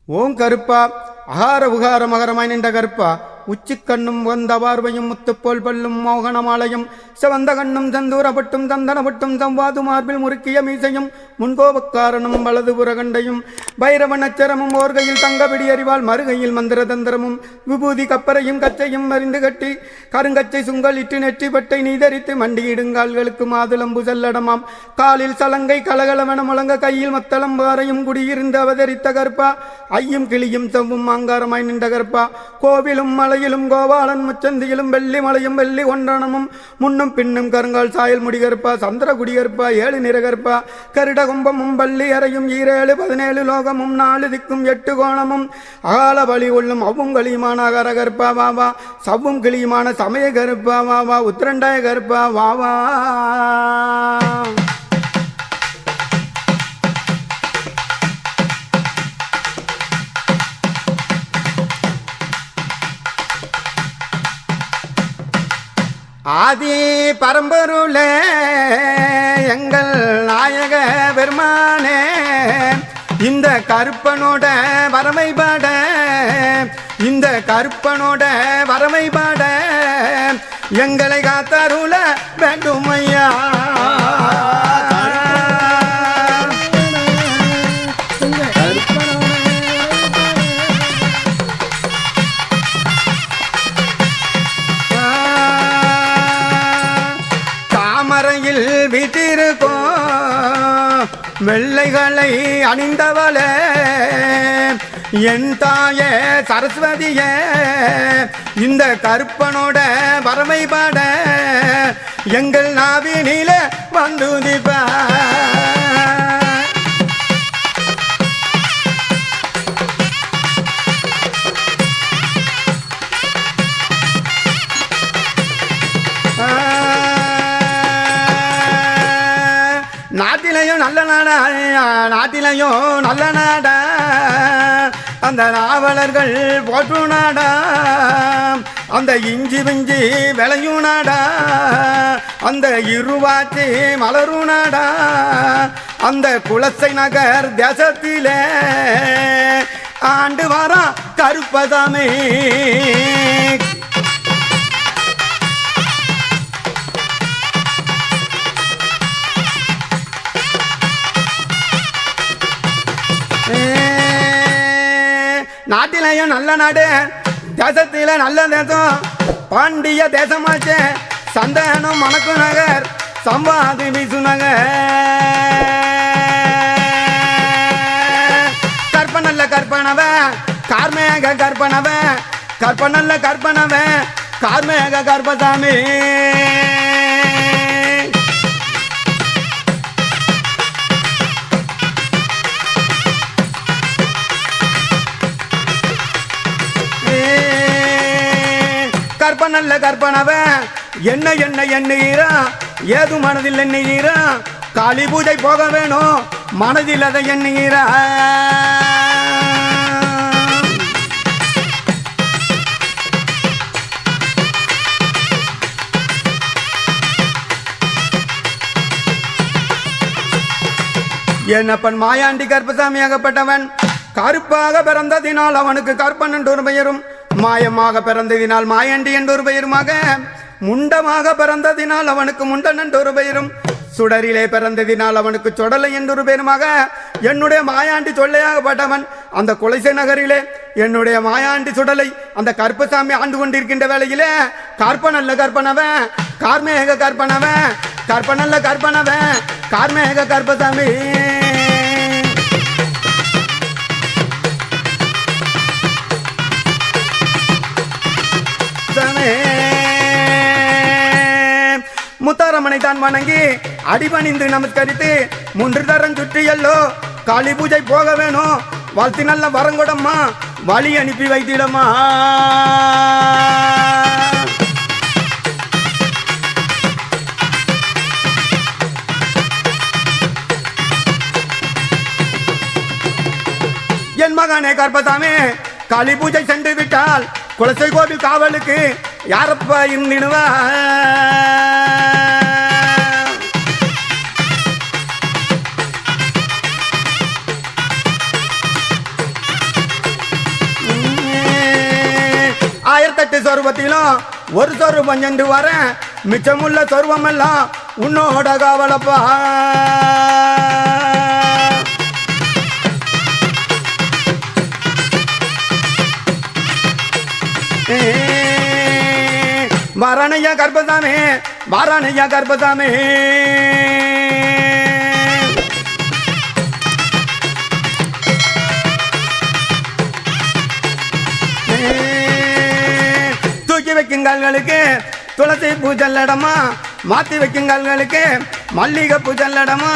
ஓம் கருப்பா அகார உகார மகரமாய் நின்ற கருப்பா உச்சிக்கண்ணும் வந்த பார்வையும் முத்துப்போல் பல்லும் மோகனமாலையும் செவந்த கண்ணும் தந்தூரப்பட்டும் தந்தனப்பட்டும் தம்வாது மார்பில் முறுக்கிய மீசையும் முன்கோபக்காரனும் வலதுபுற கண்டையும் பைரவ நச்சரமும் ஓர்கையில் தங்கபிடி அறிவால் மறுகையில் மந்திர தந்திரமும் விபூதி கப்பரையும் கச்சையும் மறிந்து கட்டி கருங்கச்சை சுங்கல் இட்டு நெற்றி பட்டை நீதரித்து மண்டியிடுங்கால்களுக்கு மாதுளம்பு செல்லடமாம் காலில் சலங்கை கலகலவன முழங்க கையில் மத்தளம் பாறையும் குடியிருந்து அவதரித்த கருப்பா ஐயும் கிளியும் செவ்வும் ஆங்காரமாய் நின்ற கருப்பா கோவிலும் மலையிலும் கோபாலன் முச்சந்தியிலும் வெள்ளி மலையும் வெள்ளி ஒன்றனமும் முன்னும் பின்னும் கருங்கால் சாயல் முடிகற்பா சந்திர குடிகற்பா ஏழு நிறகற்பா கருட கும்பமும் பள்ளி அறையும் 17 லோகமும் 4 திக்கும் 8 கோணமும் அகால பலி கொள்ளும் அவ்வும் களியுமான அகர கற்பா வாவா சவ்வும் கிளியுமான சமய கருப்பா வாவா உத்திரண்டாய கருப்பா வாவா. ஆதி பரம்பொருளே எங்கள் நாயக பெருமானே இந்த கருப்பனோட வரமைபாட இந்த கருப்பனோட வரமைபாட எங்களை காத்தருள வேண்டுமையா. வீட்டிருக்கும் வெள்ளைகளை அணிந்தவளே என் தாயே சரஸ்வதியே இந்த கருப்பனோட வரமைபாட எங்கள் நாவினில வந்துதிப்பா. நாட்டிலையும் நல்ல நாடா நாட்டிலையும் நல்ல நாடா அந்த நாவலர்கள் போற்று நாடா அந்த இஞ்சி பிஞ்சி விளையும் நாடா அந்த இருவாச்சி மலரும் நாடா அந்த குலசை நகர் தேசத்திலே ஆண்டு வாரா கருப்பதாமே. நாட்டிலையும் நல்ல நாடு தேசத்தில நல்ல தேசம் பாண்டிய தேசமாச்சே சந்தனம் மணக்கு நகர் சம்பாதி வீசு நகர் கற்பனல்ல கற்பனவ கார்மேக கற்பனவ கற்பனல்ல கற்பனவ கார்மேக கற்பசாமி. கற்பனல்ல கற்பனவ என்ன என்ன எண்ணுகிறா ஏது மனதில் எண்ணுகிறா காளி பூஜை போக வேணும் மனதில் அதை எண்ணுகிறா. என்னப்பன் மாயாண்டி கருப்பசாமியாகப்பட்டவன் கருப்பாக பிறந்ததினால் அவனுக்கு கற்பன் என்று ஒரு பெயரும் மாயமாக பிறந்ததினால் மாயாண்டி என்றொரு பெயருமாக முண்டமாக பிறந்ததினால் அவனுக்கு முண்டன் என்றொரு பெயரும் சுடரிலே பிறந்ததினால் அவனுக்கு சொடலை என்றொரு பெயருமாக என்னுடைய மாயாண்டி சொல்லையாகப்பட்டவன் அந்த குலசை நகரிலே என்னுடைய மாயாண்டி சுடலை அந்த கருப்பசாமி ஆண்டு கொண்டிருக்கின்ற வேளையிலே கற்பனல்ல கற்பனவன் கார்மேக கற்பனவன் கற்பனல்ல கற்பனவன் கார்மேக கருப்பசாமி. முத்தாரம்மனை தான் வணங்கி அடிபணிந்து நமஸ்கரித்து 3 தரம் சுற்றியல்லோ காளி பூஜை போக வேணும் வாழ்த்தி நல்ல வரங்கொடம்மா வழி அனுப்பி வைத்திடமா. என் மகனே கருப்பசாமி காளி பூஜை சென்று விட்டால் குலசை கோவில் காவலுக்கு யாரப்பா இருந்திடுவா. 68 சொருபத்திலும் ஒரு சொருபம் சென்று வர மிச்சமுள்ள சொருபம் எல்லாம் உன்னோட காவலப்பா. வாரானையா கர்ப்பசாமி, வாரானையா கர்ப்பசாமி. தூக்கி வைக்கும் கால்களுக்கு துளசி பூஜல்லடமா, மாத்தி வைக்கும் கால்களுக்கு மல்லிகை பூஜல்லடமா,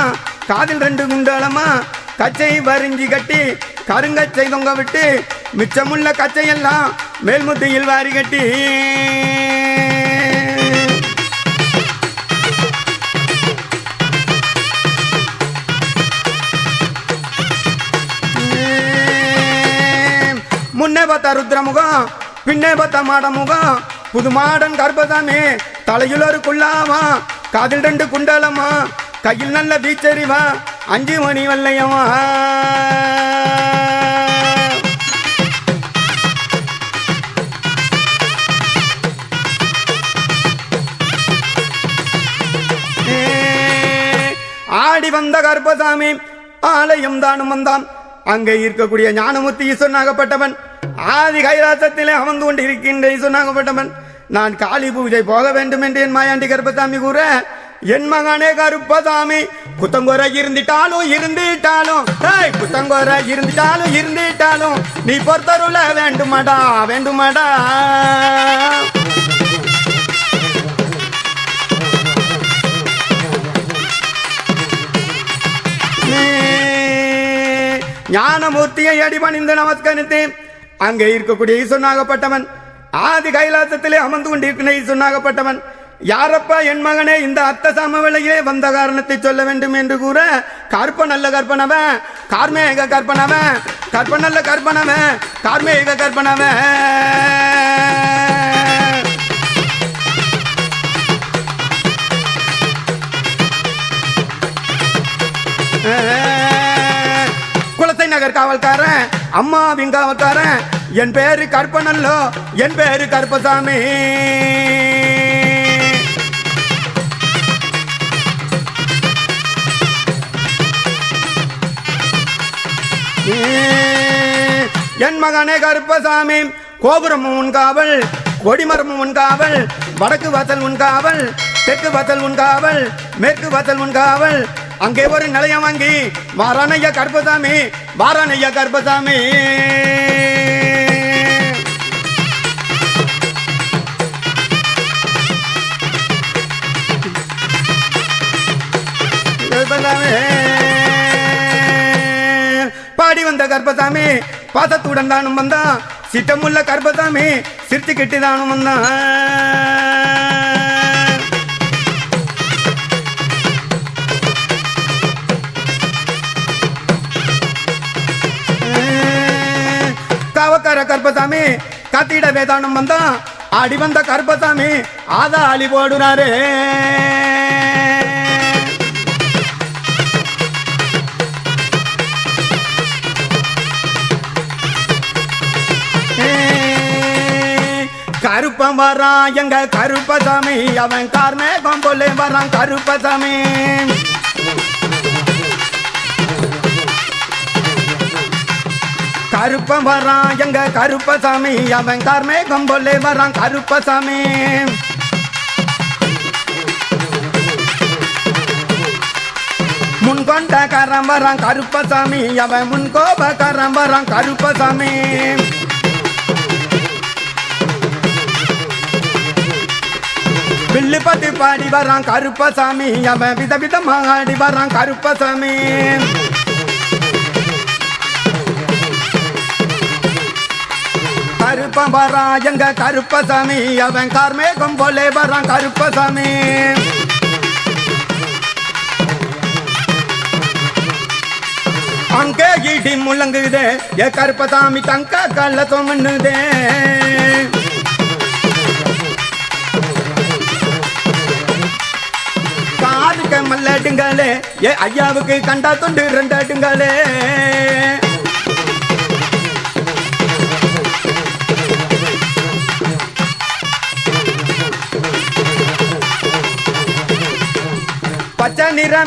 காதில் 2 குண்டலமா, கச்சை வரிஞ்சி கட்டி கருங்கச்சை தொங்க விட்டு மிச்சமுள்ள கச்சையெல்லாம் மேல்முத்தியில் வாரி கட்டி முன்னே பார்த்தா ருத்ரமுகம், பின்னே பார்த்தா மாடமுகம், புது மாடன் கர்ப்பசாமி, தலையில் ஒரு குள்ளாமா, காதில் 2 குண்டலமா, கையில் நல்ல வீச்சரிவா, 5 மணி வல்லையமா. ஆடி வந்த கர்ப்பசாமி ஆலயம் தானும் வந்தான். அங்கே இருக்கக்கூடிய ஞானமூர்த்தி ஈஸ்வரனாகப்பட்டவன், ஆதி கைலாசத்திலே அமர்ந்து கொண்டிருக்கின்ற ஈஸ்வரனாகப்பட்டவன், நான் காளி பூஜை போக வேண்டும் என்று என் மாயாண்டி கர்ப்பசாமி கூற, என் மகனே கருப்பசாமி குத்தங்கோர இருந்துட்டாலும் குத்தங்கோர இருந்துட்டாலும் நீ பொறுத்தருள வேண்டுமாடா வேண்டுமாடா. ஞானமூர்த்தியை அடிபணிந்து நமஸ்கரித்தேன். அங்கே இருக்கக்கூடிய ஈஸ்வரனாகப்பட்டவன், ஆதி கைலாசத்திலே அமர்ந்து கொண்டிருக்கிற ஈஸ்வரனாகப்பட்டவன், யாரப்பா என் மகனே இந்த அத்த சமவெளியிலே வந்த காரணத்தை சொல்ல வேண்டும் என்று கூற, கற்பனல்ல கற்பனவன், கார்மேக கற்பனவன், கற்பனல்ல கற்பனவன், கார்மேக கற்பனவன். குலசை நகர் காவல்காரன், அம்மாவின் காவல்காரன், என் பேரு கற்பனல்லோ, என் பேரு கருப்பசாமி. என் மகனே கருப்பசாமி, கோபுரமும் உன் காவல், கொடிமரமும் உன் காவல், வடக்கு வாசல் உன் காவல், தெற்கு வாசல் உன் காவல், மேற்கு வாசல் உன் காவல், அங்கே ஒரு நிலையம் வாங்கி வாரானையா கருப்பசாமி, வாரானையா கருப்பசாமி. பாடி வந்த கர்ப்பசாமி பாசத்துடன் தானும் வந்தான், சிட்டமுள்ள கர்ப்பசாமி சிரிச்சு கெட்டி தானும் வந்தான். காவக்கார கர்ப்பசாமி காத்திட வேதானம் வந்தான், ஆடி வந்த கர்ப்பசாமி ஆதா அலி போடுறாரு. கருப்பம் வரான் எங்க கருப்பசாமி, அவன் கார்மேகம் போல வரான் கருப்பசாமி. கருப்பம் வரான் எங்க கருப்பசாமி, அவன் கார்மேகம் போல வரான் கருப்பசாமி. முன்கொண்ட கரம் வரான் கருப்பசாமி, அவன் முன்கோப கரம் வரான் கருப்பசாமி. வில்லு பத்தி பாடி வரான் கருப்பசாமி, அவன் விதவிதமாக ஆடி வரான் கருப்பசாமி. கருப்பம் வரான் எங்க கருப்பசாமி, அவன் கார்மேகம் போலே வரான் கருப்பசாமி. அங்கே இடி முழங்குதே ஏ கருப்பசாமி, தங்க கல்ல தோமண்ணுதே. காதுக்க மல்லடுங்களே ஏ ஐயாவுக்கு கண்டா தொண்டு 2 அடுங்களே.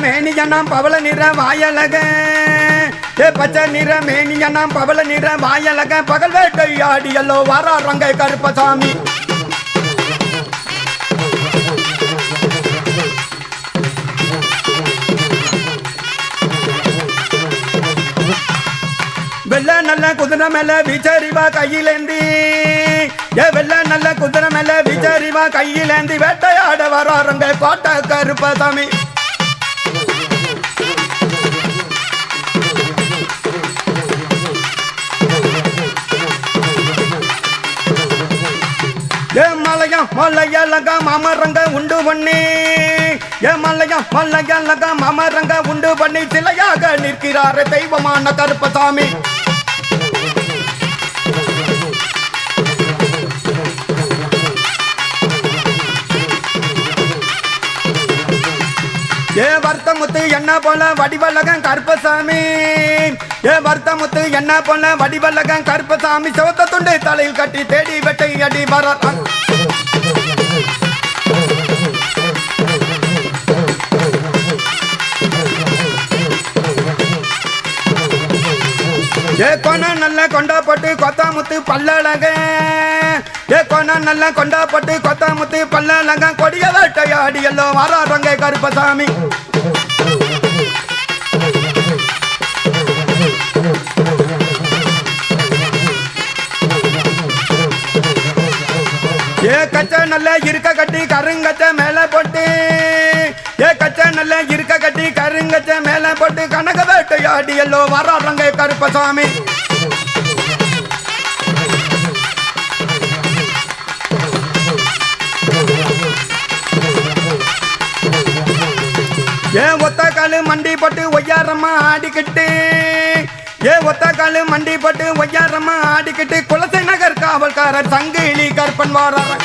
மேனியனாம் பவள நிற வாயலக பச்சை நிற மேனியனாம் பவள நிற வாயலக பகல் வேட்டையாடியல்லோ வாராரங்க கருப்பசாமி வெள்ள நல்ல குதிரை மேல விச்சரிவா கையிலேந்தி வெள்ள நல்ல குதிரை மேல விச்சரிவா கையிலேந்தி வேட்டையாட வராருங்க கோட்டை கருப்பசாமி மலையம் மல்லையலக மாமரங்க உண்டு பண்ணி மல்லையம் மல்லையலக மாமரங்க உண்டு பண்ணி சிலையாக நிற்கிறார் தெய்வமான கருப்பசாமி வர்த்தமுத்து என்ன போல வடிவலகன் கருப்பசாமி வர்த்தமுத்து என்ன போல வடிவலகன் கருப்பசாமி சிவத்த துண்டு தலையில் கட்டி தேடி வெட்டை அடி வர கொன நல்ல கொண்டாப்பட்டு கொத்தாமுத்து பல்லழக கொன நல்ல கொண்டாப்பட்டு கொத்தாமுத்து பல்லழக கொடிய வேட்டையாடி எல்லோ வராரங்க கருப்பசாமி கச்ச நல்ல இருக்க கட்டி கருங்கச்ச மேல போட்டு கச்ச நல்ல இருக்க கட்டி கருங்கச்ச மேல போட்டு கனக வேட்டையாடி எல்லோ வராரங்க கருப்பசாமி ஒத்த காலு மண்டி போட்டு ஒய்யாரமா ஆடிக்கிட்டு ஒத்த காலு மண்டி போட்டு ஒய்யாரமா ஆடிக்கிட்டு குலசை நகர் காவல்காரர் சங்கிலி கற்பன் வாரார்